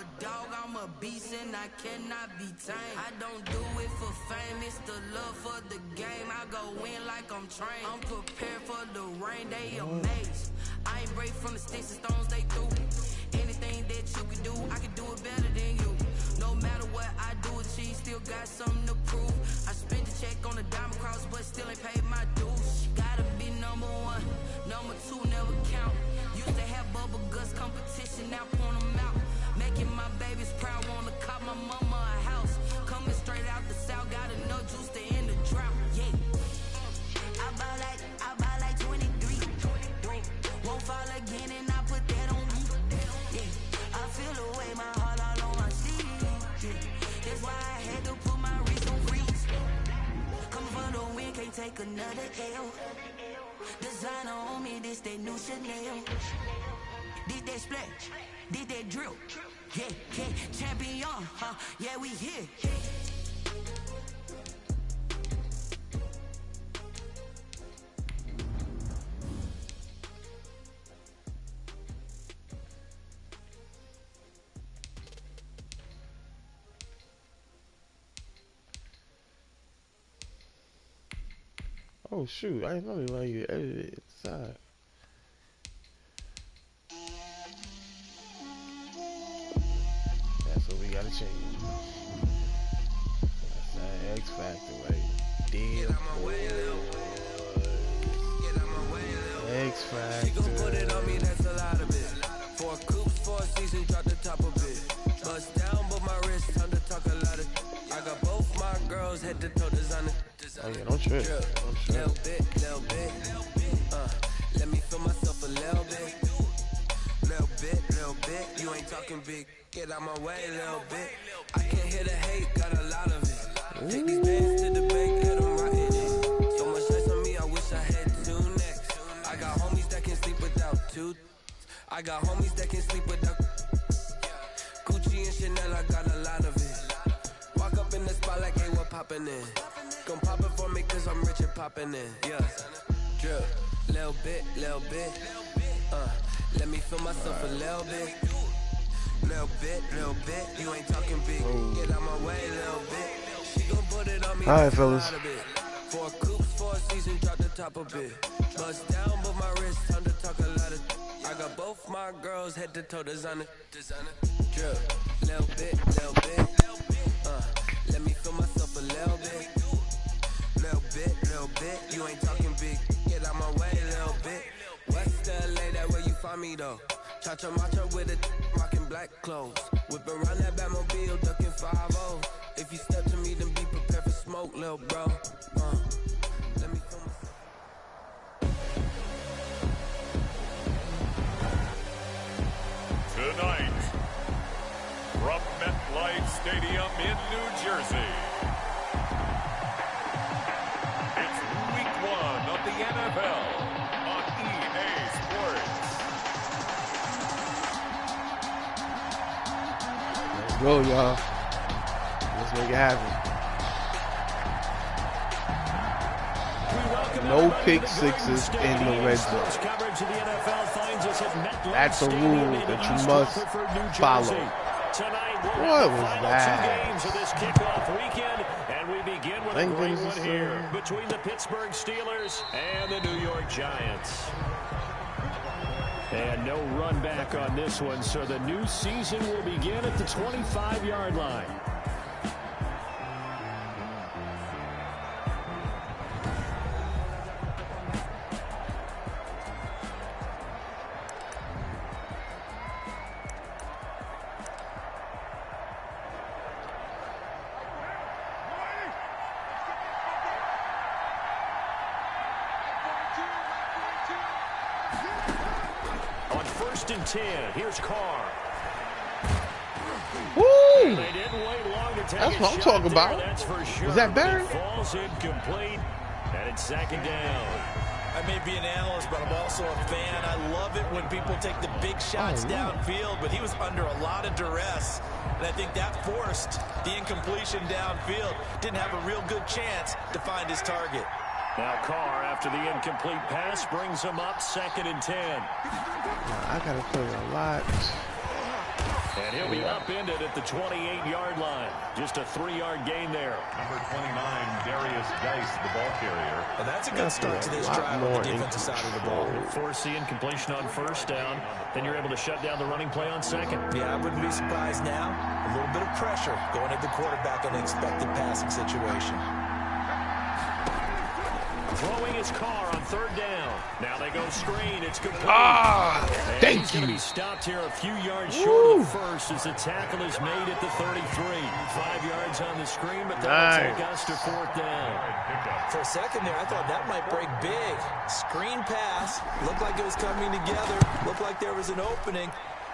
a dog, I'm a beast and I cannot be tamed. I don't do it for fame, it's the love for the game. I go in like I'm trained. I'm prepared for the rain, they amazed. I ain't break from the sticks and stones they threw. Anything that you can do, I can do it better than you. No matter what I do, achieve, still got something to prove. I spent the check on the diamond cross, but still ain't paid my dues. Gotta be number one, number two never count. Used to have bubble guts competition, now point them out. Making my babies proud, wanna cop my mama a house. Coming straight out the south, got enough juice to end the drought. Yeah, I buy like 23. Won't fall again, and I put that on me. Yeah, I feel the way, my heart all on my sleeve. Yeah, that's why I had to put my wrist on freeze. Coming for the win, can't take another L. Designer on me, this that new Chanel. Did that splash, did that drill. Yeah, yeah, champion, huh? Yeah, we here. Oh shoot, I didn't know they let you edit it inside. That's what we gotta change. That's that X Factor, right? Damn. X Factor. She gon' put it on me, that's a lot of it. 4 coops, 4 seasons, drop the top of it. Bust down, but my wrist, time to talk a lot of. I got both my girls head to toe designer. Oh yeah, don't trip. Don't trip. Little bit. Let me feel myself a little bit. Little bit. You ain't talking big. Get out my way, little bit. I can't hear the hate, got a lot of it. Take these bands to the bank, let them rot in it. So much nice on me, I wish I had 2 necks. I got homies that can sleep without 2. I got homies that can sleep without Gucci and Chanel, I got a lot of it. Walk up in the spot like, hey, what poppin' in? Gon' pop it for me cause I'm rich and poppin' in. Yeah, drip, little bit. Let me feel myself a little bit. Little bit. You ain't talking big. Get out my way, little bit. She gon' put it on me. Alright, fellas. 4 coops, 4 seasons, drop the top a bit. Bust down, but my wrist, time to talk a lot of. I got both my girls head to toe designer. Drip, little bit. Let me feel myself a little bit. Little bit. You ain't talking big. Get out my way, little bit. West LA, that where you find me though. Cha-cha macha with it, rocking black clothes. Whip around that Batmobile, ducking 5-0. If you step to me, then be prepared for smoke, little bro. Let me feel myself. Tonight, from MetLife Stadium in New Jersey, it's Week 1 of the NFL on EA Sports. Let's go, y'all. Let's make it happen. No pick sixes in the red zone. That's a rule that you must follow. What was that? And we begin with a great one here between the Pittsburgh Steelers and the New York Giants. And no run back on this one, so the new season will begin at the 25-yard line. On 1st and 10, here's Carr. Woo! They didn't wait long to take That's what I'm talking about. That's for sure. Was that Barry? Falls incomplete, and it's 2nd down. I may be an analyst, but I'm also a fan. I love it when people take the big shots downfield, but he was under a lot of duress, and I think that forced the incompletion downfield. Didn't have a real good chance to find his target. Now Carr, after the incomplete pass, brings him up 2nd and 10. I gotta play a lot. And he'll be upended at the 28-yard line. Just a 3-yard gain there. Number 29, Darius Dice, the ball carrier. And that's a good start to this drive on the defensive side of the ball. Foreseeing completion on first down. Then you're able to shut down the running play on second. Yeah, I wouldn't be surprised now. A little bit of pressure going at the quarterback in an expected passing situation. Throwing his car on third down. Now they go screen. It's complete. Thank he's you. Going to be stopped here a few yards short of the first as the tackle is made at the 33. 5 yards on the screen, but that'll take us to fourth down. For a second there, I thought that might break big. Screen pass. Looked like it was coming together. Looked like there was an opening.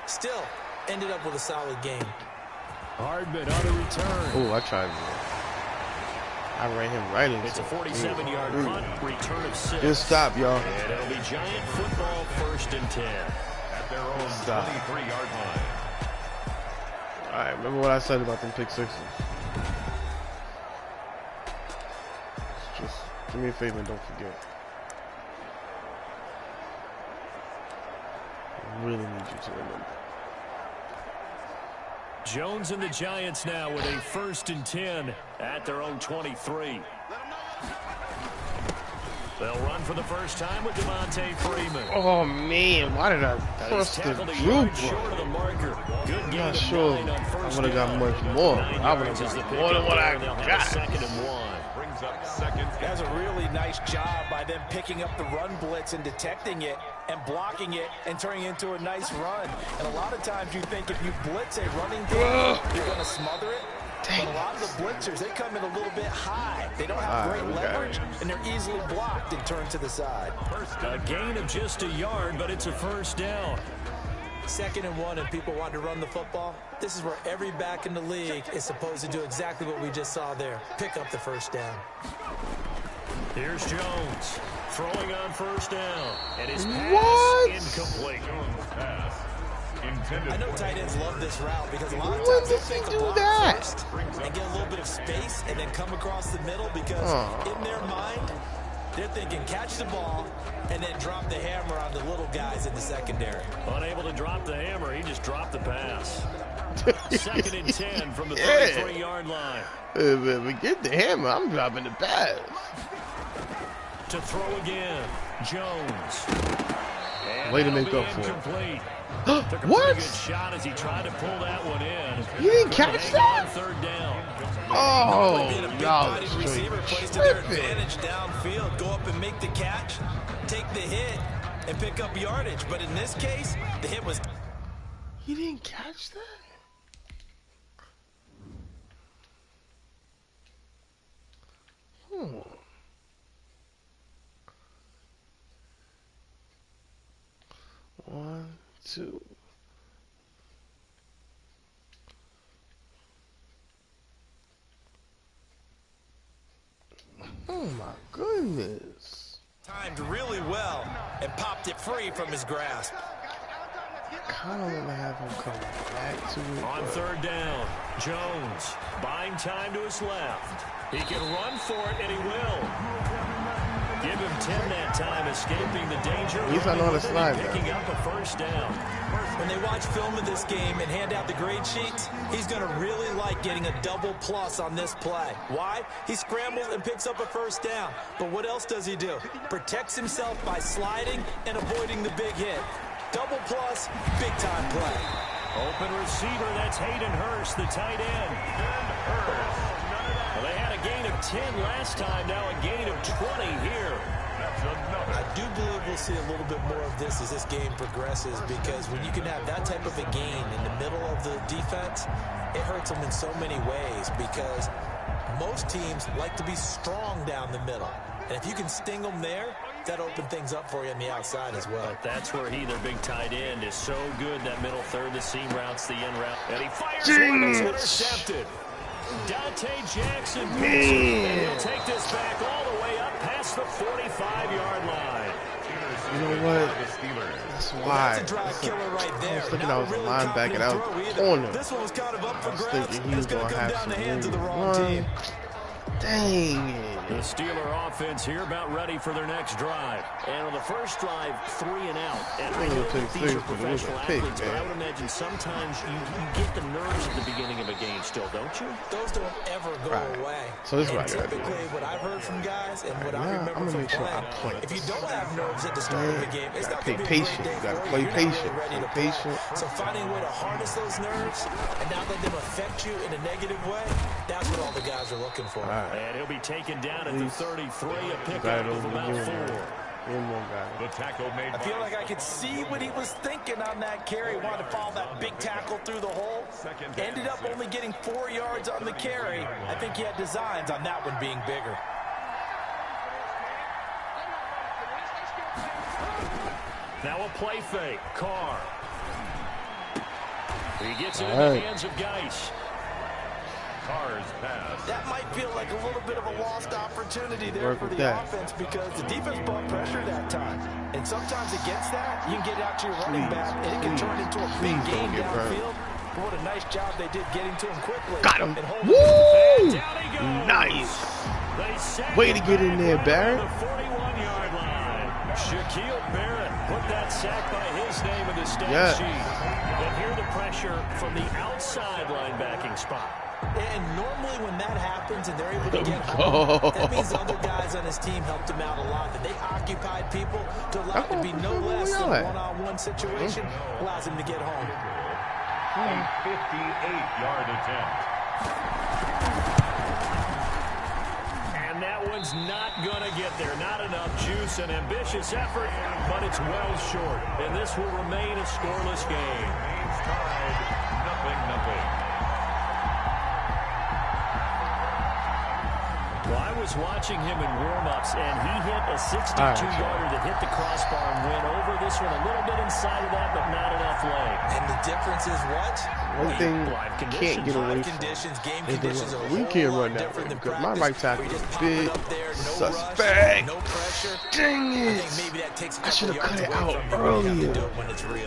Still, ended up with a solid game. Hardman on a return. Oh, I tried. I ran him right into It's a 47-yard punt, return of 6. Good stop, y'all. And it'll be Giant football, 1st and 10. At their own 23-yard line. All right, remember what I said about them pick sixes. Just do me a favor and don't forget. I really need you to remember. Jones and the Giants now with a 1st and 10 at their own 23. They'll run for the first time with Devontae Freeman. Oh man, why did I press the group? I'm not sure I would have got much more. I would have got more than what I got. 2nd and 1. Brings up 2nd. That's a really nice job by them picking up the run blitz and detecting it and blocking it and turning it into a nice run. And a lot of times you think if you blitz a running play, you're going to smother it. But a lot of the blitzers, they come in a little bit high. They don't have great leverage, and they're easily blocked and turned to the side. A gain of just a yard, but it's a 1st down. 2nd and 1, and people want to run the football. This is where every back in the league is supposed to do exactly what we just saw there. Pick up the 1st down. Here's Jones throwing on 1st down, and his pass incomplete. I know tight ends love this route because a lot of times they'll take the block first and get a little bit of space and then come across the middle because in their mind, they're thinking catch the ball and then drop the hammer on the little guys in the secondary. Unable to drop the hammer, he just dropped the pass. 2nd and 10 from the 33-yard line. Get the hammer, I'm dropping the pass. To throw again, Jones. Way to make up for it. Took a what? Good shot as he tried to pull that one in. You didn't catch that? 3rd down. Oh, y'all receiver plays to their advantage downfield. Go up and make the catch, take the hit, and pick up yardage. But in this case, the hit was... You didn't catch that? One, two. Oh my goodness. Timed really well and popped it free from his grasp. Kind of want to have him come back to it. On 3rd down, Jones buying time to his left. He can run for it, and he will. Give him 10 that time, escaping the danger. He's not on the slide. Picking up a 1st down. When they watch film of this game and hand out the grade sheets, he's going to really like getting a double plus on this play. Why? He scrambles and picks up a 1st down. But what else does he do? Protects himself by sliding and avoiding the big hit. Double plus, big time play. Open receiver, that's Hayden Hurst, the tight end. Well, they had a gain of 10 last time, now a gain of 20 here. I do believe we'll see a little bit more of this as this game progresses, because when you can have that type of a gain in the middle of the defense, it hurts them in so many ways, because most teams like to be strong down the middle. And if you can sting them there, that opens things up for you on the outside as well. But that's where their big tight end, is so good. That middle third, the seam routes, the in route. And he fires one that's intercepted. Dante Jackson picks it, and he'll take this back all the way up past the 45-yard line. You know what? That's why. That's a drive killer right there. I was thinking I was a linebacker out the corner. This one was kind of up for I was grabs. thinking he was It's going going to to come have down the some hands of the room wrong to team. Dang it. The Steeler offense here about ready for their next drive. And on the first drive, 3 and out. And I know that these are professional athletes, but I would imagine sometimes you get the nerves at the beginning of a game still, don't you? Those don't ever go away. So this and typically what I've heard from guys and what I remember from playing, if you don't have nerves at the start of the game, it's not going to be a great day for you. You're not really ready to play. So finding a way to harness those nerves and not let them affect you in a negative way, that's what all the guys are looking for. And he'll be taken down at the 33, a pickup of about 4. The tackle made. I feel like I could see what he was thinking on that carry. Wanted to follow that big tackle through the hole. Ended up only getting 4 yards on the carry. I think he had designs on that one being bigger. Now a play fake. Carr. He gets it in the hands of Geis. Carr's pass. That might feel like a little bit of a lost opportunity there for the offense because the defense brought pressure that time. And sometimes against that, you can get out to your running back and it can turn into a big game downfield. But what a nice job they did getting to him quickly. Got him. Woo! Nice. Way to get in there, Barrett. The 41-yard line. Shaquille Barrett put that sack by his name in the stat sheet. And here the pressure from the outside linebacking spot. And normally when that happens and they're able to get home, that means other guys on his team helped him out a lot. That they occupied people to allow it to be no less than a one-on-one situation, allows him to get home. A 58-yard attempt. And that one's not going to get there. Not enough juice, an ambitious effort, but it's well short. And this will remain a scoreless game. Game's tied, 0-0. Well, I was watching him in warm-ups, and he hit a 62-yarder that hit the crossbar and went over this one a little bit inside of that, but not enough leg. And the difference is what? One thing can't get away from game conditions are we can't run that way because my right tackle is big, suspect. Dang it! I should have cut it out earlier.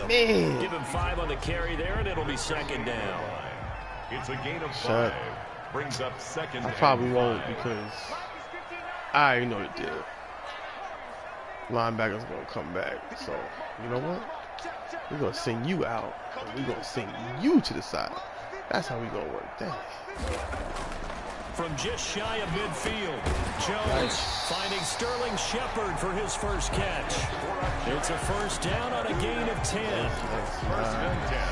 Man. Give him 5 on the carry there, and it'll be second down. It's a gain of 5. Brings up second. I probably won't because I already know the deal. Linebacker's gonna come back, so you know what? We're gonna send you out, and we're gonna send you to the side. That's how we gonna work that. From just shy of midfield, Jones finding Sterling Shepard for his first catch. It's a first down on a gain of 10.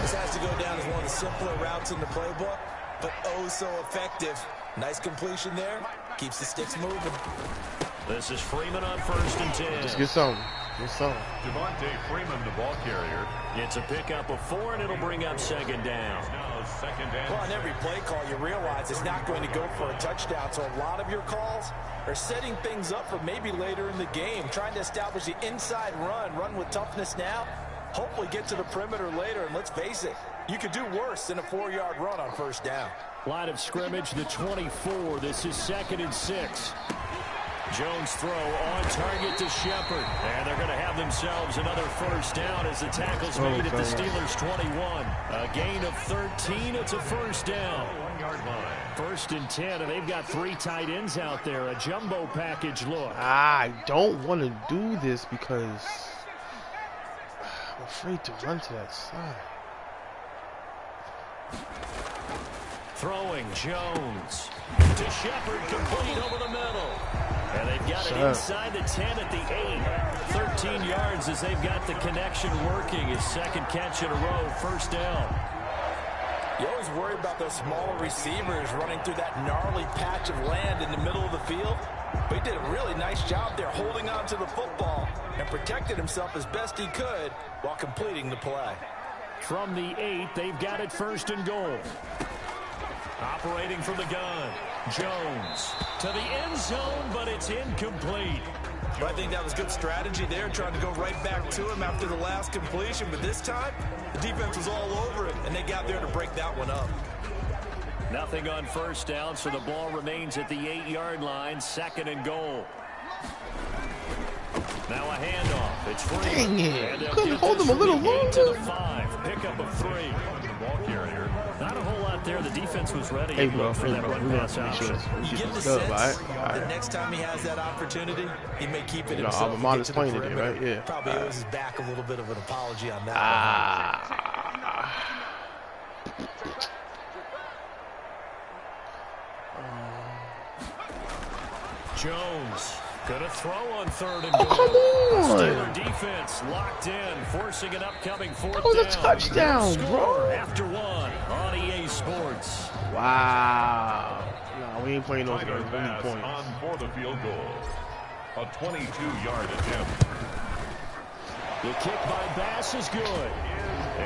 This has to go down as one of the simpler routes in the playbook, but oh so effective. Nice completion there. Keeps the sticks moving. This is Freeman on 1st and 10. Just get some. Get some. Devontae Freeman, the ball carrier. It's a pickup of 4, and it'll bring up second down. Now second down. Well, on every play call, you realize it's not going to go for a touchdown, so a lot of your calls are setting things up for maybe later in the game, trying to establish the inside run with toughness now, hopefully get to the perimeter later, and let's face it, you could do worse than a 4-yard run on first down. Line of scrimmage, the 24. This is 2nd and 6. Jones throw on target to Shepard. And they're going to have themselves another first down as the tackle's made at the Steelers' 21. A gain of 13. It's a first down. 1-yard line. 1st and 10, and they've got 3 tight ends out there. A jumbo package look. I don't want to do this because I'm afraid to run to that side. Throwing Jones to Shepard, complete over the middle. And they've got it inside the 10 at the 8. 13 yards as they've got the connection working. His second catch in a row, first down. You always worry about those smaller receivers running through that gnarly patch of land in the middle of the field. But he did a really nice job there holding on to the football and protected himself as best he could while completing the play. From the 8, they've got it 1st and goal. Operating from the gun, Jones to the end zone, but it's incomplete. But I think that was good strategy there, trying to go right back to him after the last completion. But this time, the defense was all over it, and they got there to break that one up. Nothing on first down, so the ball remains at the 8-yard line, 2nd and goal. Now a handoff. It's free. Dang it. Couldn't hold him a little longer. To the 5. Pickup of 3. The ball carrier. Not a whole lot got there, the defense was ready. Hey, bro. For that run pass option. You get the sense the next time he has that opportunity, he may keep it himself. Alma Mater's playing it, right? Yeah. Probably owes his back a little bit of an apology on that. Jones gonna throw on 3rd and goal. Come on! Steeler defense locked in, forcing an upcoming 4th down. That was a touchdown, bro. After 1 on EA Sports. Wow. No, we ain't playing those guys. We need points. On for the field goal. A 22-yard attempt. The kick by Bass is good.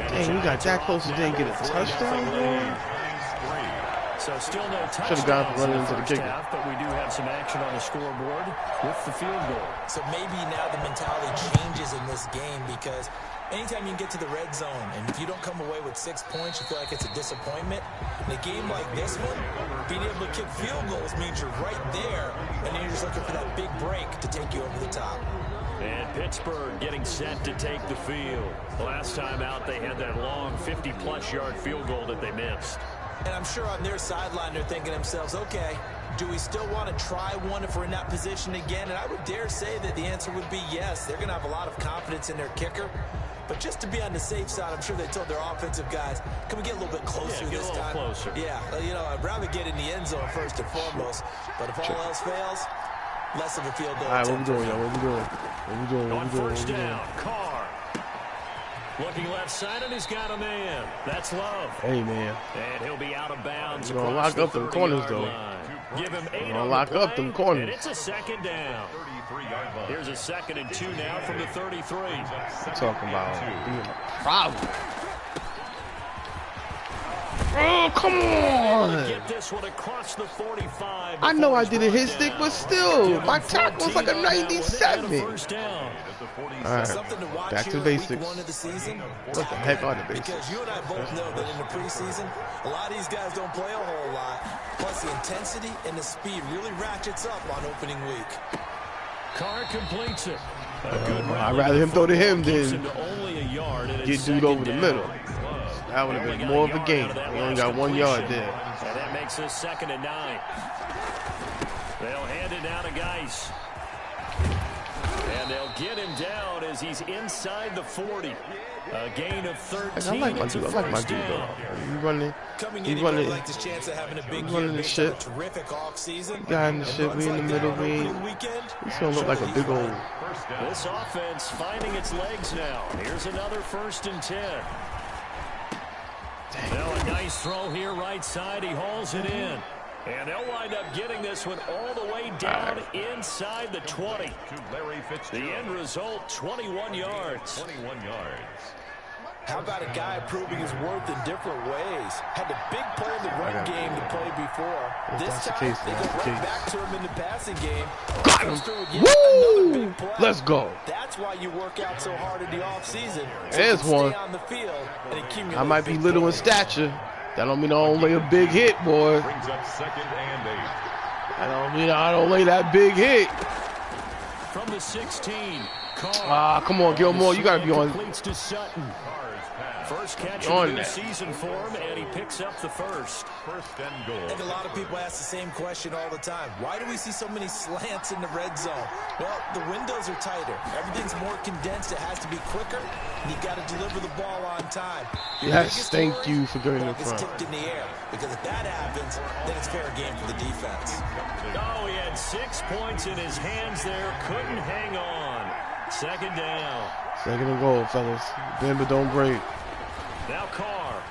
Dang, we got that close and didn't get a touchdown, bro. So still no touchdown. Should have gone for running into the kicker. But we do have some action on the scoreboard with the field goal. So maybe now the mentality changes in this game because anytime you can get to the red zone and if you don't come away with 6 points, you feel like it's a disappointment. In a game like this one, being able to kick field goals means you're right there and then you're just looking for that big break to take you over the top. And Pittsburgh getting set to take the field. Last time out, they had that long 50-plus yard field goal that they missed. And I'm sure on their sideline, they're thinking to themselves, okay, do we still want to try one if we're in that position again? And I would dare say that the answer would be yes. They're going to have a lot of confidence in their kicker. But just to be on the safe side, I'm sure they told their offensive guys, can we get a little bit closer this time? Closer. Yeah, you know, I'd rather get in the end zone first and foremost. But if all else fails, less of a field goal. All right, what we doing, yo? What we doing? What we doing? What we doing? First down, Carr. Looking left side, and he's got a man. That's Love. Hey, man. And he'll be out of bounds. We're going to lock up them corners, though. Give him 8 We're going to lock up them corners. And it's a 2nd down. Here's a 2nd and 2 now from the 33. I'm talking about being a problem. Oh, come on. Get this one across the 45. I know I did a hit stick, but still, my tackle was like a 97. All right, back to the basics. What the heck are the basics? Because you and I both know that in the preseason, a lot of these guys don't play a whole lot. Plus, the intensity and the speed really ratchets up on opening week. Carr completes it. I'd rather him throw to him than get dude over the middle. That would have been more of a game. We only got 1 yard there. And that makes this 2nd and 9. They'll hand it down to Geis. And they'll get him down as he's inside the 40. A gain of 13. I like my dude. I like my dude, though. He's running. He's running. He's running the shit. Guy in the shit. We in the middle. He's gonna look like a big old. This offense finding its legs now. Here's another 1st and 10. Now a nice throw here right side. He hauls it in. And they'll wind up getting this one all the way down inside the 20. The end result, 21 yards. 21 yards. How about a guy proving his worth in different ways? Had the big play in the run game to play before. This time, they go right back to him in the passing game. Got him. Woo! Let's go. That's why you work out so hard in the offseason. There's one. On the field and I might be little in stature. That don't mean I don't lay a big hit, boy. Brings up 2nd and 8. I don't mean I don't lay that big hit. From the 16, come on, Gilmore. You got to be on. First catch of the season for him, and he picks up the first. 1st and goal. I think a lot of people ask the same question all the time. Why do we see so many slants in the red zone? Well, the windows are tighter. Everything's more condensed. It has to be quicker, and you've got to deliver the ball on time. Yes, thank you for going in front. It's tipped in the air, because if that happens, then it's fair game for the defense. Oh, he had 6 points in his hands there. Couldn't hang on. 2nd down. 2nd and goal, fellas. Bend but don't break. Now Carr.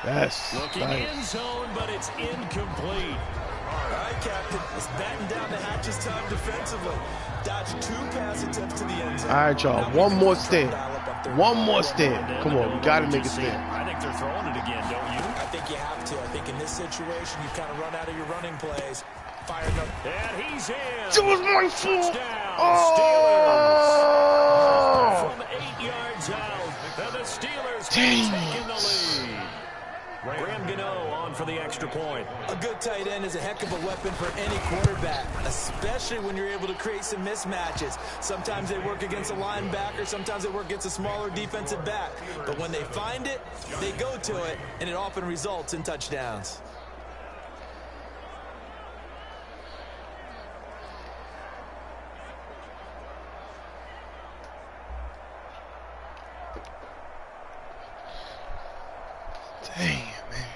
Yes. Looking in zone, but it's incomplete. All right, Captain. It's batten down the hatches time defensively. Dodged 2 pass attempts to the end zone. All right, y'all. One more stand. One more stand. Come on, we got to make a stand. I think they're throwing it again, don't you? I think you have to. I think in this situation, you kind of run out of your running plays. Fired up. And he's in. It was my fault. From 8 yards out, and the Steelers taking the lead. Graham Gano on for the extra point. A good tight end is a heck of a weapon for any quarterback, especially when you're able to create some mismatches. Sometimes they work against a linebacker, sometimes they work against a smaller defensive back. But when they find it, they go to it, and it often results in touchdowns. Dang, man.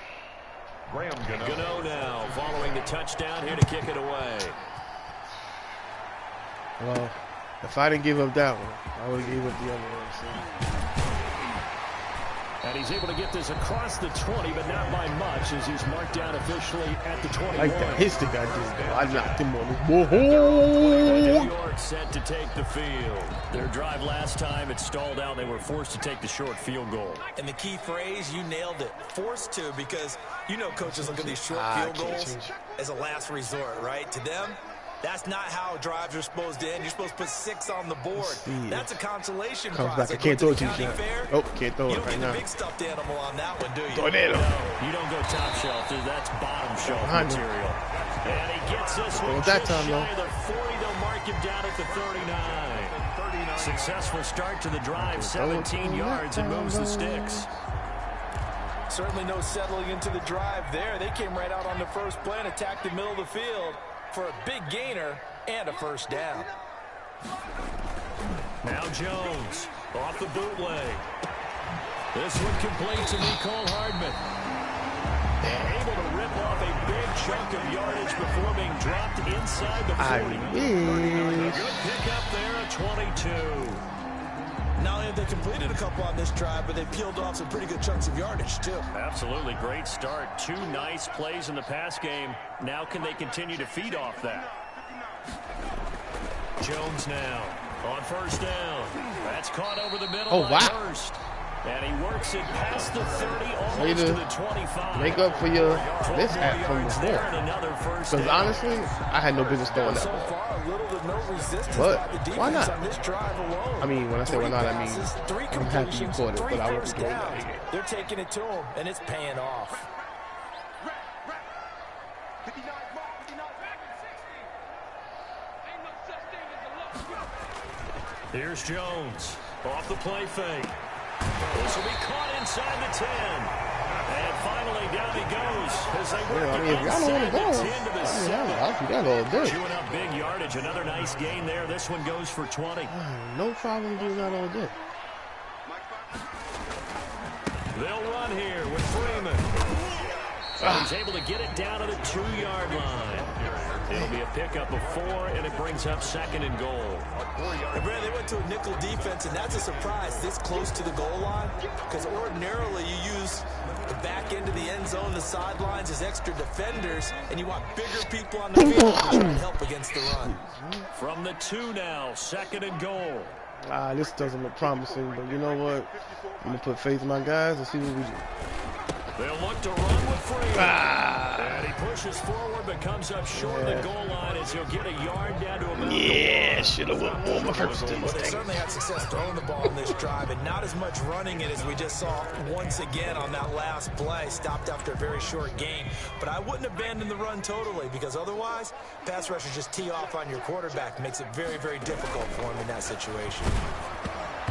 Graham Gano now following the touchdown here to kick it away. Well, if I didn't give up that one, I would have gave up the other one. So. And he's able to get this across the 20, but not by much, as he's marked down officially at the 21. Like that hit stick I just did. I knocked him on the whoa. New York set to take the field. Their drive last time, it stalled out. They were forced to take the short field goal. And the key phrase, you nailed it. Forced to, because you know coaches look at these short field goals as a last resort, right? To them, that's not how drives are supposed to end. You're supposed to put 6 on the board. That's a consolation prize. Back. I can't throw it to you, Sean. Oh, can't throw it right now. You don't get the big stuffed animal on that one, do you? Tornado. No, you don't go top shelf, dude. That's bottom shelf material. And he gets this one that just time, shy of the 40. They'll mark him down at the 39. Successful start to the drive, 17 yards, and moves the sticks. Certainly no settling into the drive there. They came right out on the first play and attacked the middle of the field for a big gainer and a first down. Now Jones off the bootleg. This one complete to Nicole Hardman. Able to rip off a big chunk of yardage before being dropped inside the 40. A good pickup there at 22. Not only have they completed a couple on this drive, but they peeled off some pretty good chunks of yardage, too. Absolutely great start. 2 nice plays in the pass game. Now can they continue to feed off that? Jones now on first down. That's caught over the middle by Hurst. And he works it past the 30, almost to the 25. Make up for your mishap from before. Because honestly, I had no business throwing that ball. But why not? I mean, when I say why not, I mean I'm happy you caught it, but I wasn't doing that. They're taking it to him, and it's paying off. Here's Jones off the play fake. This will be caught inside the 10. And finally down he goes as they work inside the 10 to the 7. I'll do that all day. Chewing up big yardage. Another nice gain there. This one goes for 20. No problem doing that all day. They'll run here with Freeman. He's able to get it down to the 2-yard line. It'll be a pickup of 4, and it brings up 2nd and goal. And Brad, they went to a nickel defense, and that's a surprise this close to the goal line, because ordinarily you use the back end of the end zone, the sidelines as extra defenders, and you want bigger people on the field to try to help against the run. From the 2 now, 2nd and goal. This doesn't look promising, but you know what? I'm going to put faith in my guys and see what we do. They'll look to run with Freeman. And he pushes forward, but comes up short of the goal line as he'll get a yard down to about should have went more Well, they certainly had success throwing the ball in this drive, and not as much running it as we just saw once again on that last play. Stopped after a very short gain. But I wouldn't abandon the run totally, because otherwise, pass rushers just tee off on your quarterback. Makes it very, very difficult for him in that situation.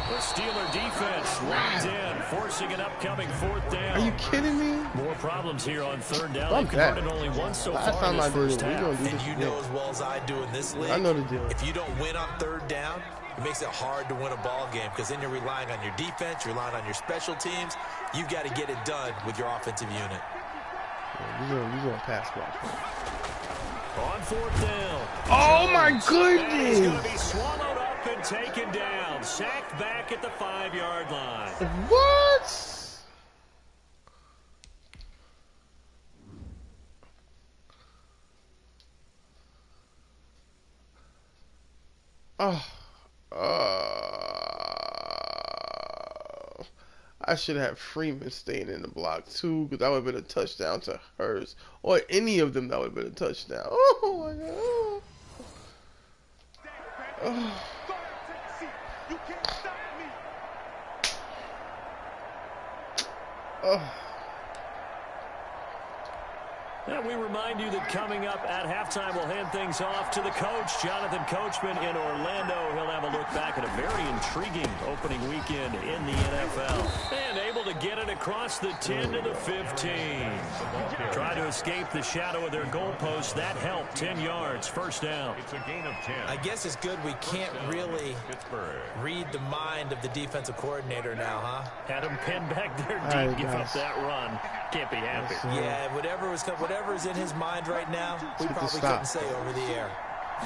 The Steeler defense locked in, forcing an upcoming 4th down. Are you kidding me? More problems here on 3rd down. They've converted only one so far in this first half. And you know as well as I do in this league, I know the deal. If you don't win on 3rd down, it makes it hard to win a ball game, because then you're relying on your defense, you're relying on your special teams. You've got to get it done with your offensive unit. You're going to pass block. On 4th down. Oh, my He's goodness. going to be swallowed up and taken down. Sacked back at the 5-yard line. What? I should have Freeman staying in the block too, because that would have been a touchdown to Hurst, or any of them. That would have been a touchdown. Oh my god! And we remind you that coming up at halftime, we'll hand things off to the coach, Jonathan Coachman in Orlando. He'll have a look back at a very intriguing opening weekend in the NFL. And able to get it across the 10 to the 15. Try to escape the shadow of their goalpost. That helped. 10 yards, first down. It's a gain of 10. I guess it's good we can't really read the mind of the defensive coordinator now, huh? Had him pinned back there deep, give up that run. Can't be happy. Yeah, whatever's in his mind right now, we probably couldn't say over the air.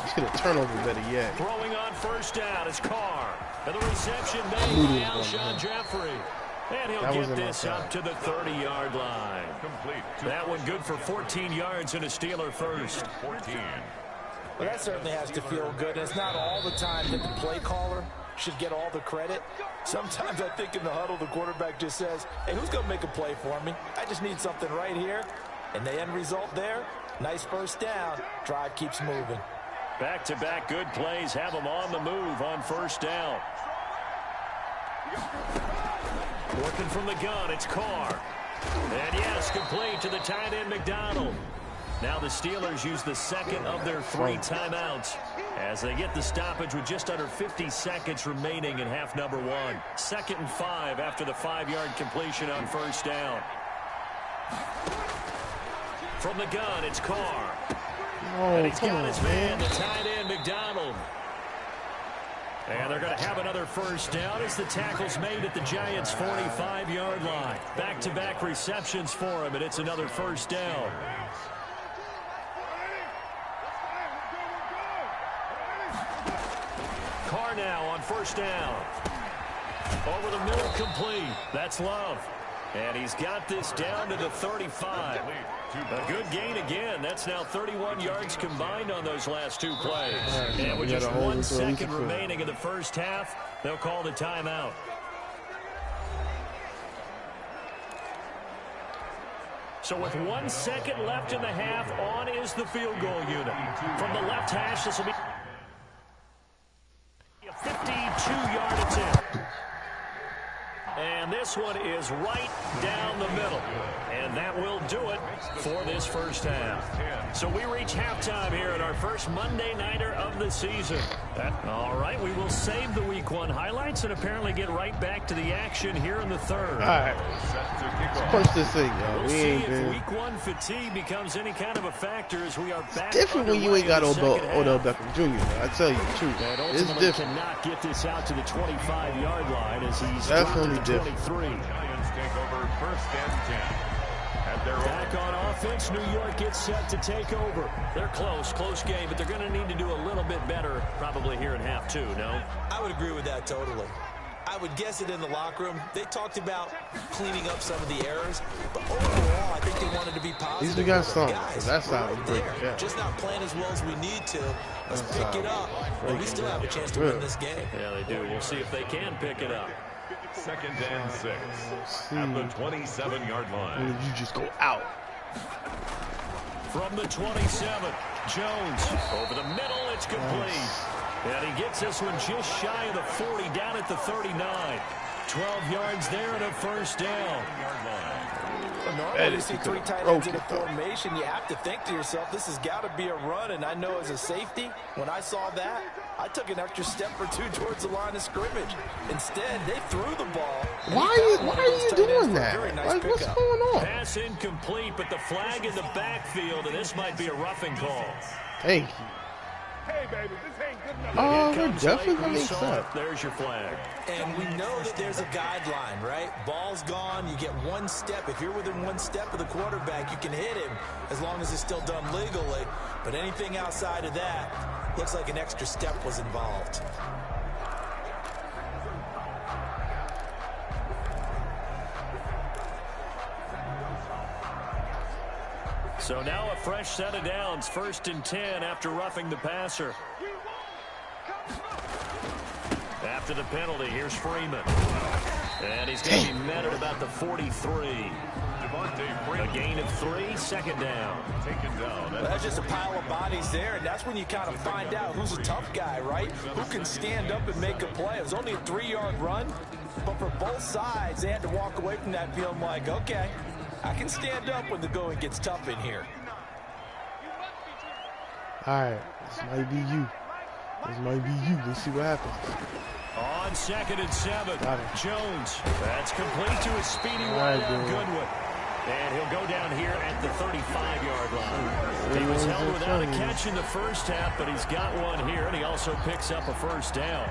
He's going to turn over better yet. Throwing on first down is Carr. And the reception made by Alshon Jeffrey. And he'll get this up to the 30-yard line. That one good for 14 yards and a Steeler first. 14. Well, that certainly has to feel good. And it's not all the time that the play caller should get all the credit. Sometimes I think in the huddle, the quarterback just says, hey, who's going to make a play for me? I just need something right here. And the end result there, nice first down. Drive keeps moving. Back-to-back good plays have them on the move on first down. Working from the gun, it's Carr. And yes, complete to the tight end, McDonald. Now the Steelers use the second of their 3 timeouts as they get the stoppage with just under 50 seconds remaining in half number 1. 2nd and 5 after the 5-yard completion on first down. From the gun, it's Carr. And he's got his man, the tight end, McDonald. And they're going to have another first down as the tackle's made at the Giants' 45-yard line. Back-to-back receptions for him, and it's another first down. Carr now on first down. Over the middle, complete. That's Love. And he's got this down to the 35. A good gain again. That's now 31 yards combined on those last 2 plays. And with just 1 second remaining in the first half, they'll call the timeout. So with 1 second left in the half, on is the field goal unit. From the left hash, this will be a 52-yard attempt. And this one is right down the middle. And that will do it for this first half. So we reach halftime here at our first Monday Nighter of the season. All right, we will save the Week 1 highlights and apparently get right back to the action here in the third. All right, let's punch this thing, y'all. We'll see if Week 1 fatigue becomes any kind of a factor as we are back. It's different when you ain't got Odell Beckham Jr. I tell you the truth. It's different. Cannot get this out to the 25-yard line as he's definitely different. 23. Giants take over first and 10. Back on offense, New York gets set to take over. They're close game, but they're going to need to do a little bit better probably here in half 2, no? I would agree with that totally. I would guess it in the locker room. They talked about cleaning up some of the errors, but overall, I think they wanted to be positive. These got something. That's we're how right it's there. yeah. Just not playing as well as we need to. Let's pick it up. And we still have a chance to win this game. Yeah, they do. We'll see if they can pick it up. 2nd and 6 at the 27-yard line. You just go out. From the 27, Jones over the middle, it's complete. And he gets this one just shy of the 40, down at the 39. 12 yards there and a first down. Normally, when you see 3 tight ends in a formation, you have to think to yourself, this has got to be a run. And I know as a safety, when I saw that, I took an extra step or 2 towards the line of scrimmage. Instead, they threw the ball. Why are you doing that? Like, what's going on? Pass incomplete, but the flag in the backfield, and this might be a roughing call. Thank you. Hey, baby, this ain't good enough. Oh, that definitely makes sense. There's your flag. And we know that there's a guideline, right? Ball's gone, you get 1 step. If you're within 1 step of the quarterback, you can hit him as long as it's still done legally. But anything outside of that, looks like an extra step was involved. So now a fresh set of downs, 1st and 10 after roughing the passer. After the penalty, here's Freeman. And he's going to be met at about the 43. A gain of 3, 2nd down. Taken down. That's just a pile of bodies there, and that's when you kind of find out who's a tough guy, right? Who can stand up and make a play. It was only a 3-yard run, but for both sides, they had to walk away from that feeling like, okay, I can stand up when the going gets tough in here. Alright, this might be you. This might be you. Let's see what happens. On 2nd and 7, Jones. That's complete to his speedy wideout, Goodwin. And he'll go down here at the 35-yard line. He was held without a catch in the first half, but he's got one here, and he also picks up a first down.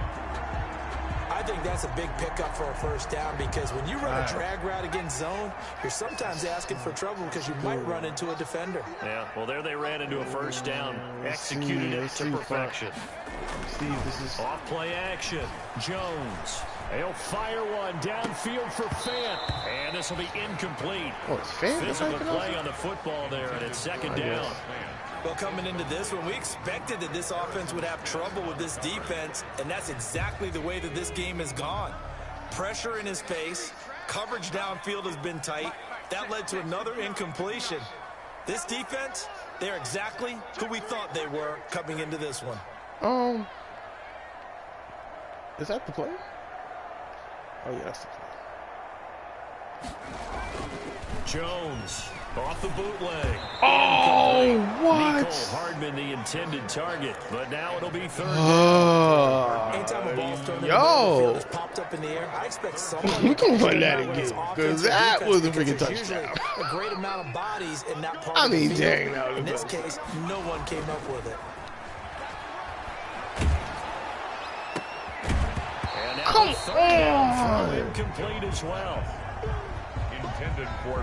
I think that's a big pickup for a first down because when you run a drag route against zone, you're sometimes asking for trouble because you might run into a defender. Yeah, well, there they ran into a first down, executed it to perfection. Steve, this is off play action. Jones. He'll fire one downfield for Fant. And this will be incomplete. Oh, it's Fant? Physical play on the football there, and it's 2nd down. Well, coming into this one, we expected that this offense would have trouble with this defense, and that's exactly the way that this game has gone. Pressure in his face. Coverage downfield has been tight. That led to another incompletion. This defense, they're exactly who we thought they were coming into this one. Is that the play? Oh, yeah, that's the play. Jones off the bootleg. Oh, what? Nicole Hardman, the intended target, but now it'll be 3rd down. Anytime a ball's thrown in the field, popped up in the air, I expect someone we can run that again, because that was a freaking touchdown. A great amount of bodies in that part I of the mean, field. dang, that was in this case, no one came up with it. Come on! Incomplete as well.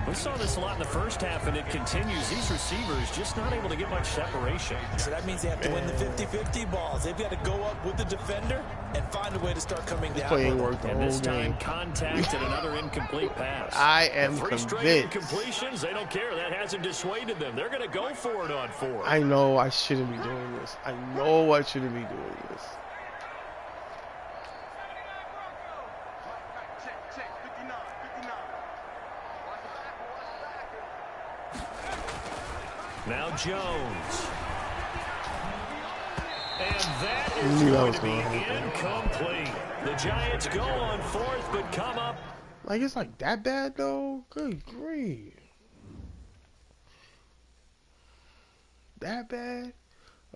We saw this a lot in the first half, and it continues. These receivers just not able to get much separation. So that means they have to win the 50-50 balls. They've got to go up with the defender and find a way to start coming down. Playing work the and whole this time, game. contact and another incomplete pass. I am 3 straight convinced. incompletions, they don't care. That hasn't dissuaded them. They're going to go for it on 4. I know I shouldn't be doing this. I know I shouldn't be doing this. Now Jones. And that is going to be incomplete. The Giants go on 4th, but come up. Like, it's like that bad, though? Good grief. That bad?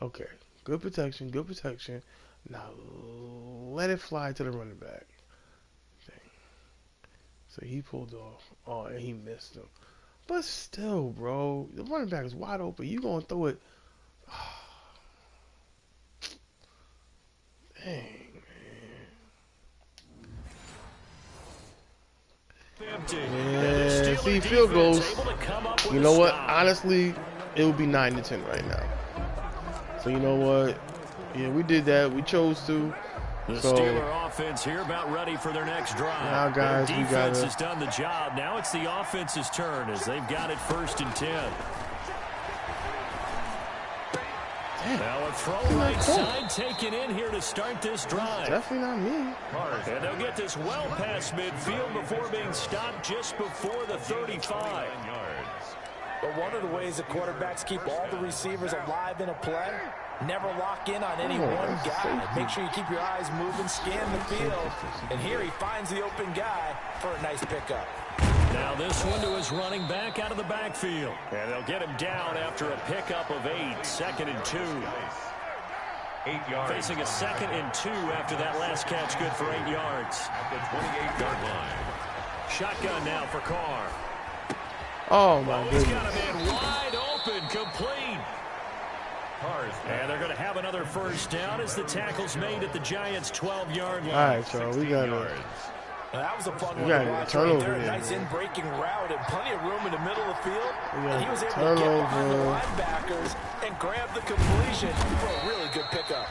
Okay. Good protection, good protection. Now, let it fly to the running back. Dang. So he pulled off. Oh, and he missed him. But still, bro, the running back is wide open. You gonna throw it? Dang, man. Yeah, see, field goals. You know what? Honestly, it would be 9-10 right now. So you know what? Yeah, we did that. We chose to. The Steeler offense here about ready for their next drive. Now, guys, their defense has done the job. Now it's the offense's turn as they've got it 1st and 10. Damn. Now a throw right side taken in here to start this drive. Definitely not me. And they'll get this well past midfield before being stopped just before the 35. But one of the ways the quarterbacks keep all the receivers alive in a play, never lock in on any one guy. Make sure you keep your eyes moving, scan the field. And here he finds the open guy for a nice pickup. Now this one to his running back out of the backfield. And they'll get him down after a pickup of 8, 2nd and 2. 8 yards. Facing a 2nd and 2 after that last catch, good for 8 yards. At the 28-yard line. Shotgun now for Carr. Oh, my goodness. He's got a man wide open, complete. And they're going to have another first down as the tackle's made at the Giants' 12-yard line. All right, y'all, we got it. That was a fun one got to a watch. turnover Right there. here. Nice in-breaking route and plenty of room in the middle of the field. And he was able to turnover. get behind the linebackers and grab the completion for a really good pickup.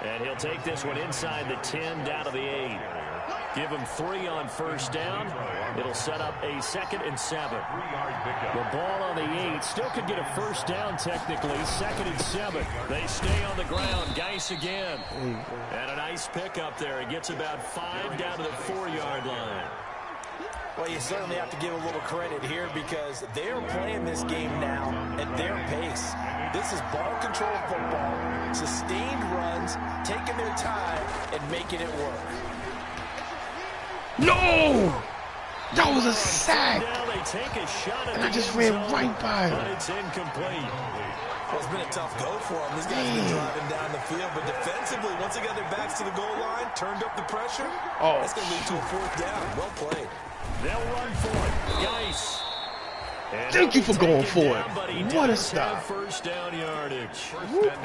And he'll take this one inside the 10 down to the 8. Give him 3 on first down. It'll set up a 2nd and 7. The ball on the 8 still could get a first down technically. 2nd and 7. They stay on the ground. Geis again. And a nice pickup there. It gets about 5 down to the 4-yard line. Well, you certainly have to give a little credit here because they're playing this game now at their pace. This is ball control football, sustained runs, taking their time and making it work. No! That was a sack. And I just ran right by him. But it's incomplete. Well, it's been a tough go for them. These guys have been driving down the field, but defensively, once they got their backs to the goal line, turned up the pressure, that's going to lead to a 4th down. Well played. They'll run for it. Geis. Thank you for going for it. What a stop. First down yardage.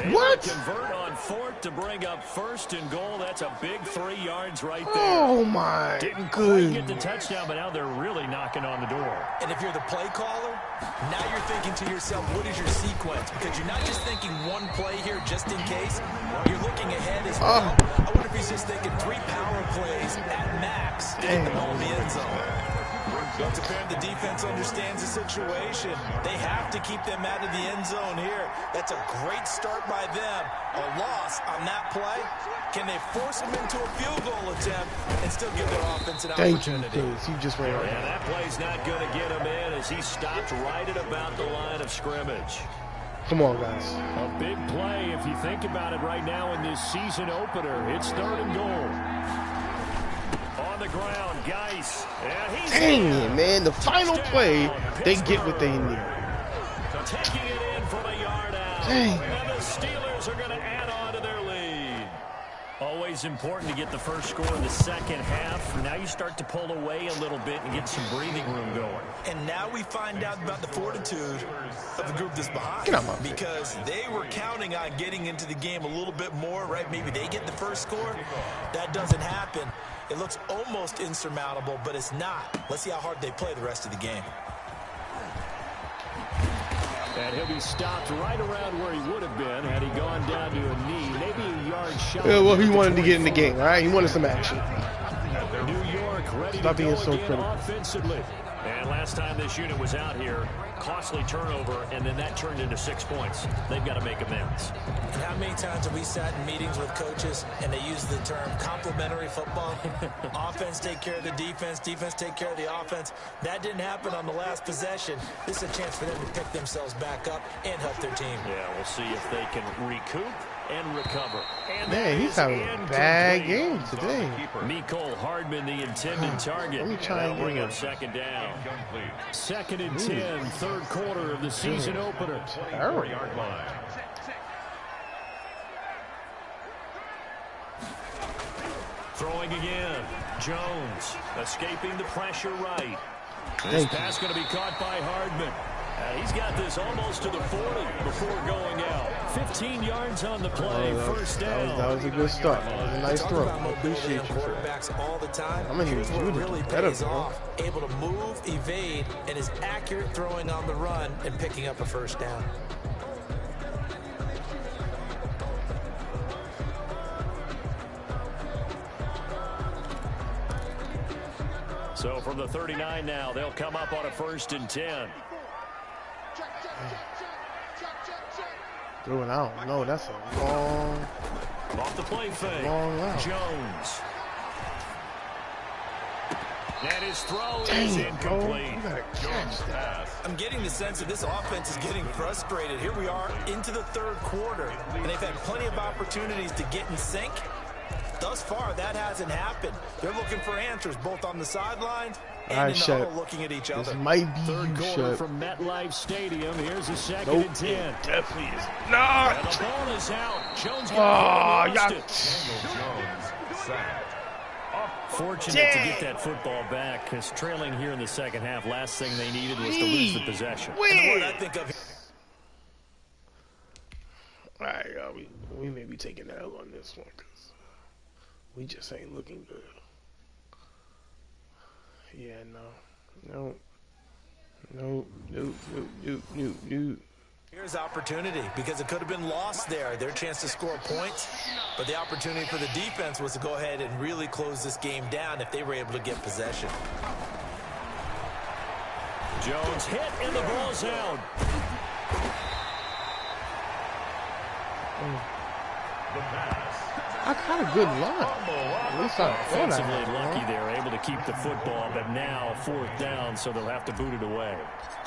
What? Convert on 4th to bring up 1st and goal. That's a big 3 yards right there. Oh my Didn't goodness. quite get the touchdown, but now they're really knocking on the door. And if you're the play caller, now you're thinking to yourself, what is your sequence? Because you're not just thinking one play here just in case. You're looking ahead as well. I wonder if he's just thinking 3 power plays at max to get the ball in the end zone. Well, it's apparent the defense understands the situation. They have to keep them out of the end zone here. That's a great start by them. A loss on that play. Can they force them into a field goal attempt and still give their offense an opportunity? Thank you, you just ran right. And that play's not going to get him in as he stopped right at about the line of scrimmage. Come on, guys. A big play if you think about it right now in this season opener. It's 3rd and goal. On the ground, Geis. Dang it, man. The final play, they get what they need. Taking it in from a yard out. Dang. And the Steelers are going to add on to their lead. Always important to get the first score in the second half. Now you start to pull away a little bit and get some breathing room going. And now we find out about the fortitude of the group that's behind. Get out my because they were counting on getting into the game a little bit more, right? Maybe they get the first score. That doesn't happen. It looks almost insurmountable, but it's not. Let's see how hard they play the rest of the game. And he'll be stopped right around where he would have been had he gone down to a knee, maybe a yard shot. Yeah, well, he wanted to get in the game, all right? He wanted some action. New York ready Stop to being go so again critical. offensively. And last time this unit was out here, costly turnover, and then that turned into 6 points. They've got to make amends. And how many times have we sat in meetings with coaches and they use the term complementary football? Offense take care of the defense, defense take care of the offense. That didn't happen on the last possession. This is a chance for them to pick themselves back up and help their team. Yeah, we'll see if they can recoup and recover. And Man, he's having a bad game today. Mecole Hardman, the intended target. Let me try and bring get up 2nd down. 2nd and 10, Ooh. 3rd quarter of the season opener. Throwing again. Jones escaping the pressure right. This pass going to be caught by Hardman. He's got this almost to the 40 before going out. 15 yards on the play, first down. That was a good start. That was a nice throw. I appreciate you for quarterbacks all the time. I'm gonna need you to really do better, pays bro. off. Able to move, evade, and is accurate throwing on the run and picking up a first down. So from the 39 now, they'll come up on a 1st and 10. Threw it out. No, that's a long. Off the play fake. Long route. Jones. And his throw Dang is it, bro. incomplete. You gotta catch that. I'm getting the sense that this offense is getting frustrated. Here we are into the 3rd quarter, and they've had plenty of opportunities to get in sync. Thus far, that hasn't happened. They're looking for answers, both on the sidelines and in the huddle, looking at each other. This might be 3rd quarter shut. from MetLife Stadium. Here's a 2nd Nope, and 10. it definitely is And not. the ball is out. Jones Oh, got y'all. Fortunate to get that football back, because trailing here in the second half, last thing they needed was to lose the possession. And the word I think of. All right, y'all. We may be taking that L on this one because we just ain't looking good. Yeah, no. Here's opportunity, because it could have been lost there. Their chance to score points, but the opportunity for the defense was to go ahead and really close this game down if they were able to get possession. Jones hit and the ball's out. I got a good line. At least I thought I Offensively had lucky one. they're able to keep the football, but now 4th down, so they'll have to boot it away.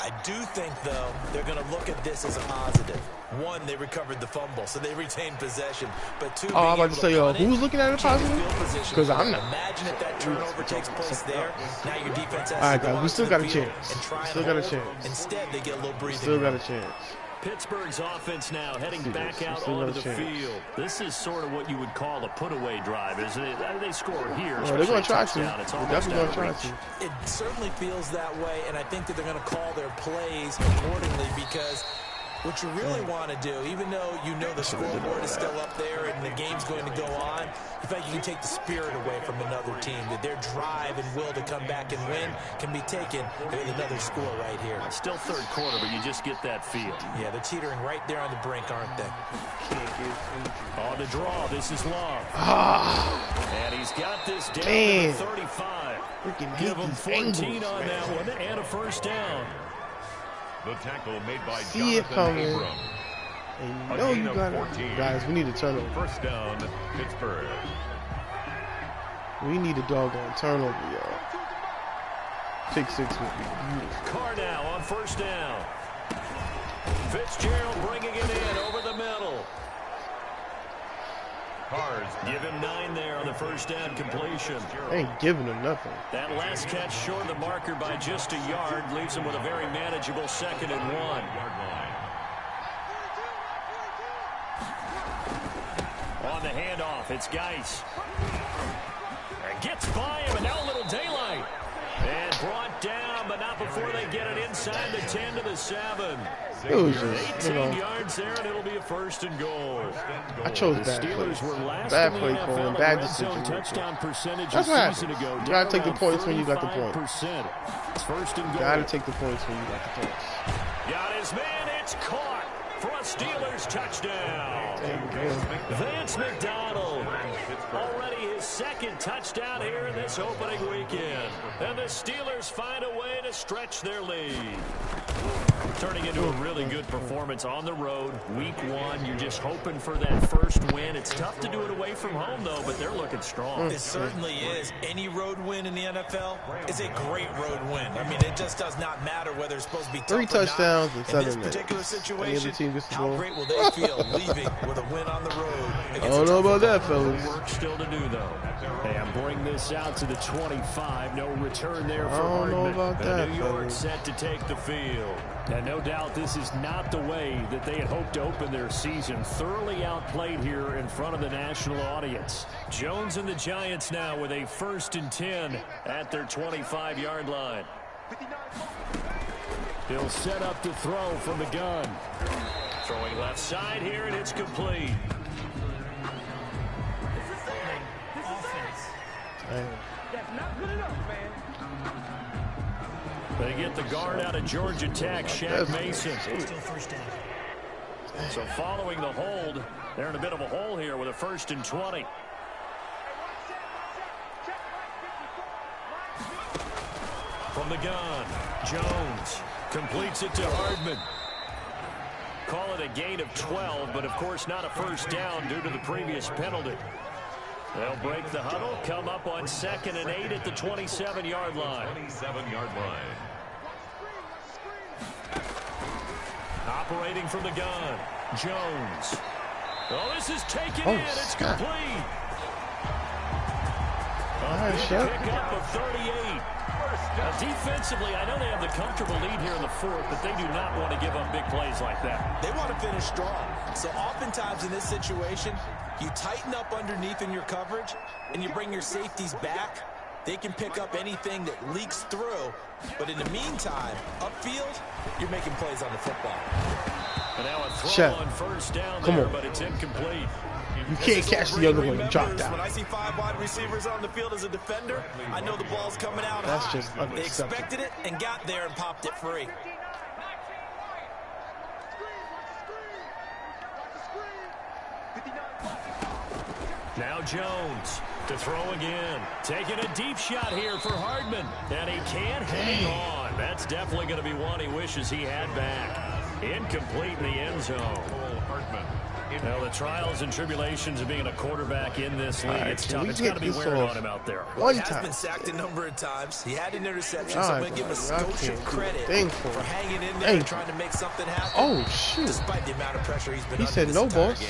I do think, though, they're going to look at this as a positive. One, they recovered the fumble, so they retained possession. But two, Oh, I'm about to say, who's looking at it positive? Because I'm not. Imagine if that turnover takes place there. Now your defense has All right, to go guys, we still got a chance. Still got a chance. Instead, they get a little breathing. Still got a chance. Pittsburgh's offense now heading back out still onto got the a chance. field. This is sort of what you would call a put-away drive, isn't it? They score here. Oh, they're going to try to. They're They're definitely going to try to. It certainly feels that way, and I think that they're going to call their plays accordingly because what you really want to do, even though you know the scoreboard is still up there and the game's going to go on, in fact, you can take the spirit away from another team, that their drive and will to come back and win can be taken with another score right here. Still 3rd quarter, but you just get that feel. Yeah, they're teetering right there on the brink, aren't they? On the draw, this is Love. And he's got this down Man. to 35. Freaking Give hate him these 14 angles, on man. that one and a 1st down. The tackle made by See it Jonathan coming. Abram. And you know you got it. Guys, we need a turnover. 1st down, Pittsburgh. We need a doggone turnover, y'all. Pick 6 would be beautiful. Carr now on 1st down. Fitzgerald bringing it in over the middle. Cars. Give him 9 there on the 1st down completion. They ain't giving them nothing. That last catch short of the marker by just a yard leaves him with a very manageable 2nd and 1. Yard line. On the handoff, it's Geis. And gets by him, and now a little daylight. And brought down, but not before they get it inside the 10 to the 7. It was just, 18 yards there, and it'll be a 1st and goal. I chose The bad Steelers play. were last Bad in play the calling, NFL bad in red zone decision. touchdown percentage That's a what season happens. ago. You gotta take the Down points when you got the point. 35%. It's 1st and goal. Gotta take the points when you got the points. Got his man. It's caught for a Steelers touchdown. Vance McDonald. Already his 2nd touchdown here in this opening weekend. And the Steelers find a way to stretch their lead. Turning into a really good performance on the road. Week 1, you're just hoping for that 1st win. It's tough to do it away from home, though, but they're looking strong. It certainly is. Any road win in the NFL is a great road win. I mean, it just does not matter whether it's supposed to be tough 3 touchdowns or and not. In this 7 particular minutes. Any situation, other team gets the how ball. great will they feel leaving with a win on the road? I don't know about that, fellas. Work still to do, though. And bring this out to the 25. No return there for I don't know Hardman. about that, New York fellas. set to take the field. And no doubt this is not the way that they had hoped to open their season. Thoroughly outplayed here in front of the national audience. Jones and the Giants now with a 1st and 10 at their 25-yard line. He'll set up to throw from the gun. Throwing left side here, and it's complete. That's not good enough, man. They get the guard out of Georgia Tech, Shaq Mason. So following the hold, they're in a bit of a hole here with a 1st and 20. From the gun, Jones completes it to Hardman. Call it a gain of 12, but of course not a 1st down due to the previous penalty. They'll break the huddle, come up on 2nd and 8 at the 27-yard line. 27-yard line. Operating from the gun, Jones. Oh, this is taken in. It's snap. complete. All right, Big Chef. pickup of 38. Now, defensively, I know they have the comfortable lead here in the 4th, but they do not want to give up big plays like that. They want to finish strong. So oftentimes in this situation, you tighten up underneath in your coverage, and you bring your safeties back. They can pick up anything that leaks through. But in the meantime, upfield, you're making plays on the football. And now a throw Chef. on 1st down Come there, on. but it's incomplete. You can't catch the other one and drop When down. I see 5 wide receivers on the field as a defender, I know the ball's coming out That's high. just They unacceptable. expected it and got there and popped it free. Now Jones to throw again. Taking a deep shot here for Hardman. And he can't hang on. That's definitely going to be one he wishes he had back. Incomplete in the end zone. Hardman. Well, the trials and tribulations of being a quarterback in this league, it's tough. It's got to be wearing on him out there. Well, he has been sacked a number of times. He had an interception, so I'm going to give him a skosh of credit for hanging in there and trying to make something happen. Oh, shoot. Despite the amount of pressure he's been under. He said no, boss.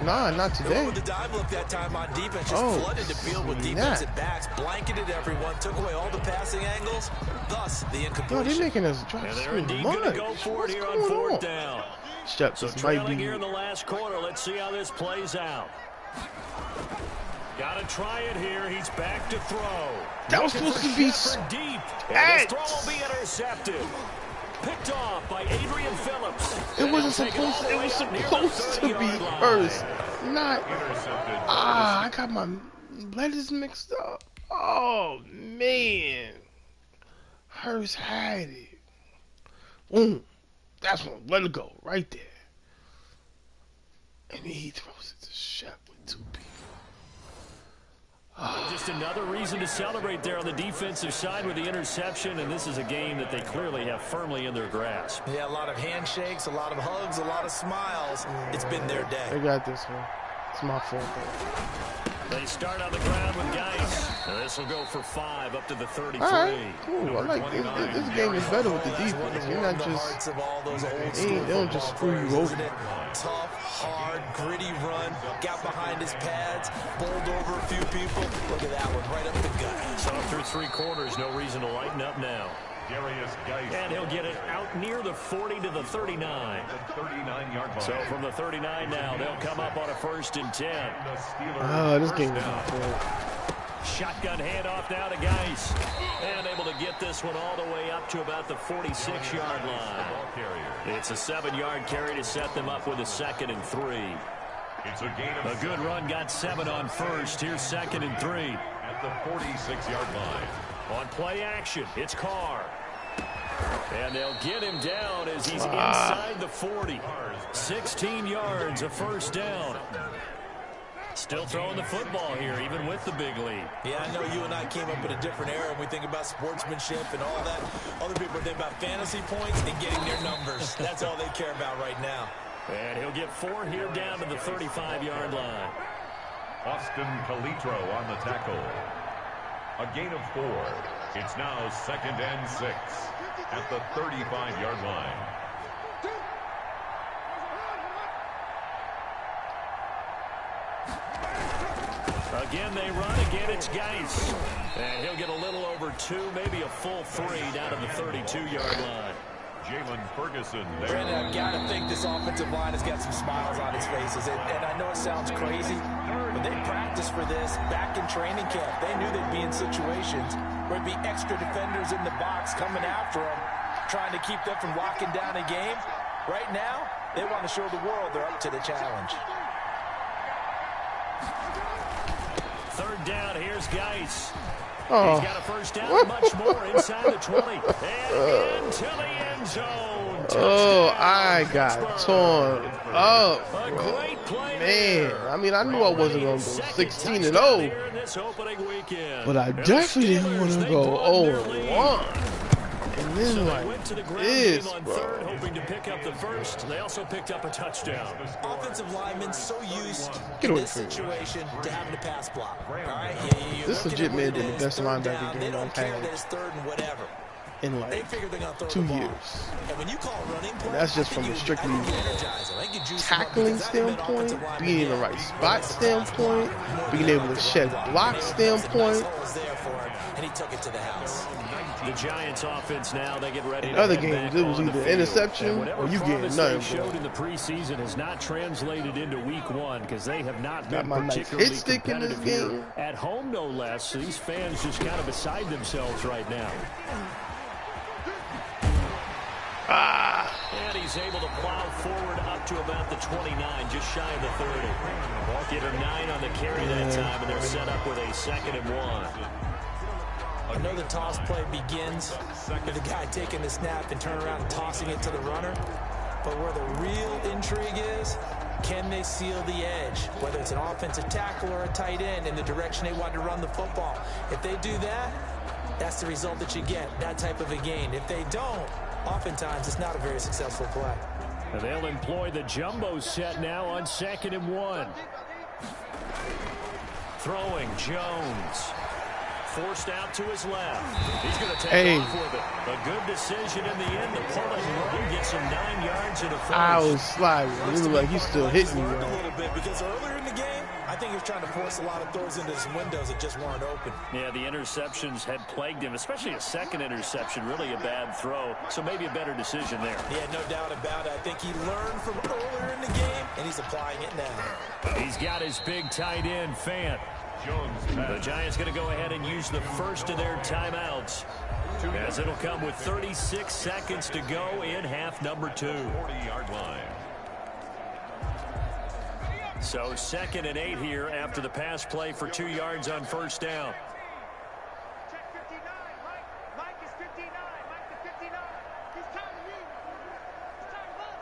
Nah, not today. The dive look that time on defense just flooded the field with defensive backs, blanketed everyone, took away all the passing angles, thus the incompletion. They're making us drive they're indeed going to go for it here on fourth down. So trailing here in the last quarter. Let's see how this plays out. Got to try it here. He's back to throw. That was supposed to be deep. And this throw will be intercepted. Picked off by Adrian Phillips. It wasn't supposed. It was supposed to be first, not. I got my letters mixed up. Oh man, Hurst had it. Boom. That's one. Let it go right there. And then he throws it to Shep with 2 people. Just another reason to celebrate there on the defensive side with the interception, and this is a game that they clearly have firmly in their grasp. Yeah, a lot of handshakes, a lot of hugs, a lot of smiles. It's been their day. They got this one. It's my fault. They start on the ground with Geis. This will go for 5 up to the 33. All right, cool. I like this game is better with the defense. You're not just they don't just screw you over. Tough, hard, gritty run. Got behind his pads, bowled over a few people. Look at that one, right up the gut. So through 3 quarters, no reason to lighten up now. And he'll get it out near the 40 to the 39. So from the 39 now, they'll come up on a 1st and 10. Oh, this game is not good. Shotgun handoff now to Geis. And able to get this one all the way up to about the 46-yard line. It's a 7-yard carry to set them up with a 2nd and 3. A good run got 7 on 1st. Here's 2nd and 3. At the 46-yard line. On play action, it's Carr. And they'll get him down as he's inside the 40. 16 yards, a 1st down. Still throwing the football here, even with the big lead. Yeah, I know you and I came up in a different era, and we think about sportsmanship and all that. Other people think about fantasy points and getting their numbers. That's all they care about right now. And he'll get 4 here down to the 35-yard line. Austin Calitro on the tackle. A gain of 4. It's now 2nd and 6 at the 35-yard line. Again, they run. Again, it's Geis. And he'll get a little over 2, maybe a full 3 down to the 32-yard line. Jalen Ferguson there. Brandon, I've got to think this offensive line has got some smiles on its faces. And I know it sounds crazy, but they practiced for this back in training camp. They knew they'd be in situations where there'd be extra defenders in the box coming after them, trying to keep them from locking down a game. Right now, they want to show the world they're up to the challenge. 3rd down, here's Geis. Oh. He's got a 1st down, much more inside the 20. And into the end zone. Oh, I got torn up. Man, I mean, I knew I wasn't going to go 16-0. But I definitely didn't want to go 0-1. And then like this, bro. Hoping to pick up the 1st. They also picked up a touchdown. Offensive linemen so used in this situation to having to pass block. All right, this legit may have been the best linebacker game I've had in like 2 years. And that's just from a strictly tackling standpoint, being in the right spot standpoint, being able to shed block standpoint. And he took it to the house. The Giants offense now, they get ready. In other games, it was either interception or you getting nothing. Showed in the preseason has not translated into week 1 because they have not been particularly particularly hit stick in this game. At home, no less. So these fans just kind of beside themselves right now. And he's able to plow forward up to about the 29, just shy of the 30. Get her 9 on the carry that time, and they're set up with a 2nd and 1. I know the toss play begins with the guy taking the snap and turning around and tossing it to the runner. But where the real intrigue is, can they seal the edge? Whether it's an offensive tackle or a tight end in the direction they want to run the football. If they do that, that's the result that you get, that type of a gain. If they don't, oftentimes it's not a very successful play. And they'll employ the jumbo set now on 2nd and 1. Throwing Jones. Forced out to his left. He's going to take off with it. A good decision in the end. The pull and run gets him 9 yards and a first. I was sliding. It looked like he's still hitting me. A little bit because earlier in the game, I think he was trying to force a lot of throws into some windows that just weren't open. Yeah, the interceptions had plagued him, especially a second interception. Really a bad throw. So maybe a better decision there. Yeah, no doubt about it. I think he learned from earlier in the game, and he's applying it now. He's got his big tight end, Fant. The Giants going to go ahead and use the first of their timeouts, as it'll come with 36 seconds to go in half number 2. 40-yard line. So 2nd and 8 here after the pass play for 2 yards on first down. Check 59, Mike. Mike is 59. Mike to 59. He's counting you. He's counting us.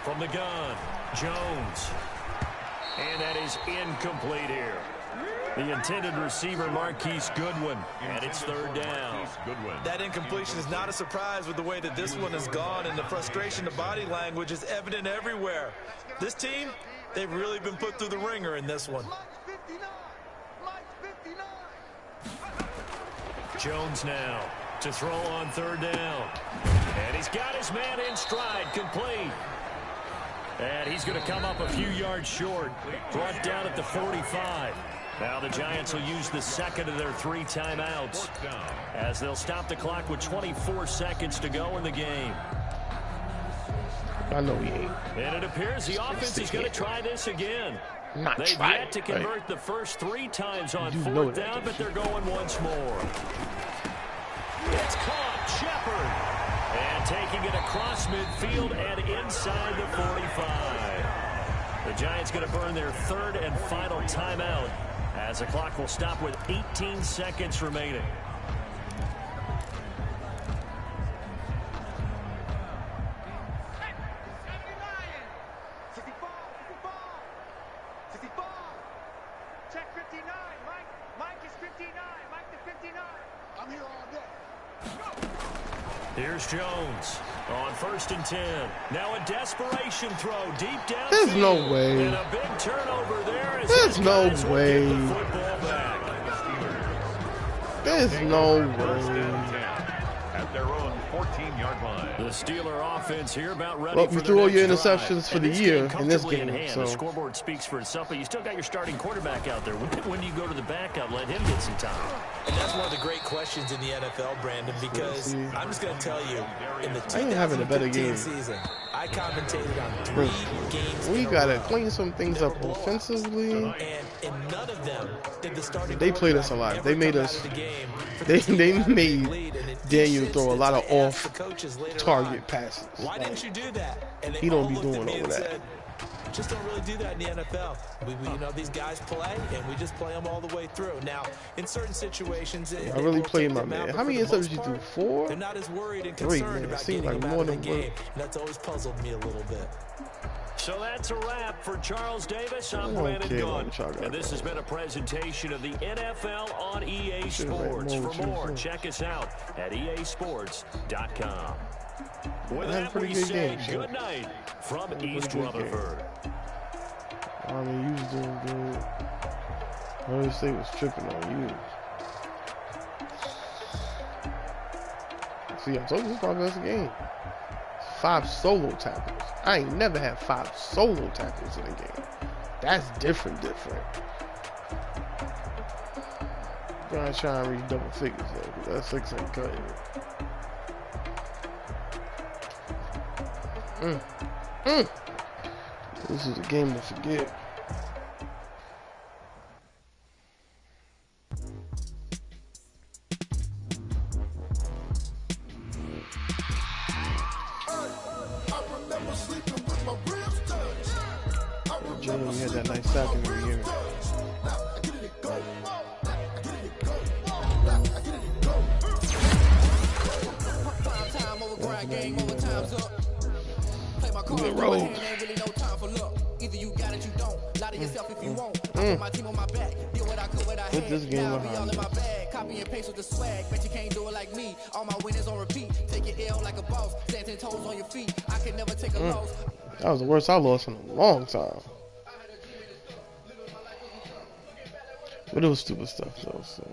From the gun, Jones. And that is incomplete here. The intended receiver, Marquise Goodwin. And it's 3rd down. That incompletion is not a surprise with the way that this one has gone, and the frustration, the body language is evident everywhere. This team, they've really been put through the ringer in this one. Jones now to throw on 3rd down. And he's got his man in stride, complete. And he's going to come up a few yards short. Brought down at the 45. Now the Giants will use the second of their 3 timeouts, as they'll stop the clock with 24 seconds to go in the game. I know he ain't. And it appears the offense is going to try this again. They've yet to convert the first 3 times on 4th down, but they're going once more. It's caught. Shepard. And taking it across midfield and inside the 45. The Giants going to burn their 3rd and final timeout, as the clock will stop with 18 seconds remaining. Check 59, Mike. Mike is 59. Mike to 59. I'm here all day. Here's Jones on 1st and 10. Now a desperation throw deep down. There's no way. And a big turnover there. There's no way. There's no way. At their own 14-yard line. The Steeler offense here about ready Well, for you the threw all next your drive. interceptions for the year in this game. The scoreboard speaks for itself, but you still got your starting quarterback out there. When do you go to the backup? Let him get some time. And that's one of the great questions in the NFL, Brandon, because I'm just going to tell you, in the 2015 season, I commentated on 3 games. We got to clean some things up offensively. And in none of them did the starting They played us a lot. They made us. They made Daniel throw a lot of off-target passes. Why didn't you do that? And he don't be doing all that. Said, just don't really do that in the NFL. We you know, these guys play, and we just play them all the way through. Now, in certain situations, I really played my man. How many interceptions you do? 4? They're not as worried and 3, concerned man. It about seems getting like them more out of than the game. And that's always puzzled me a little bit. So that's a wrap for Charles Davis. I'm Brandon Gunn. And this has been a presentation of the NFL on EA Sports. For more, check us out at easports.com. With that, we say good night from East Rutherford. I mean, you was doing good. Ohio State was tripping on you. See, I told you this is probably the game. 5 solo tackles. I ain't never had 5 solo tackles in a game. That's different. Gotta try and reach double figures though, because that 6 ain't cutting it. This is a game to forget. Jimmy had that nice sack in the beginning. The road. Either you got it, you don't. Lie to yourself if you won't. I put my team on my back. Did what I could, what I had. Now be all in my bag. Copy and paste with the swag, bet you can't do it like me. All my winners on repeat. Take your L like a boss. Stand 10 toes on your feet. I can never take a loss. That was the worst I lost in a long time. But it was stupid stuff though. So.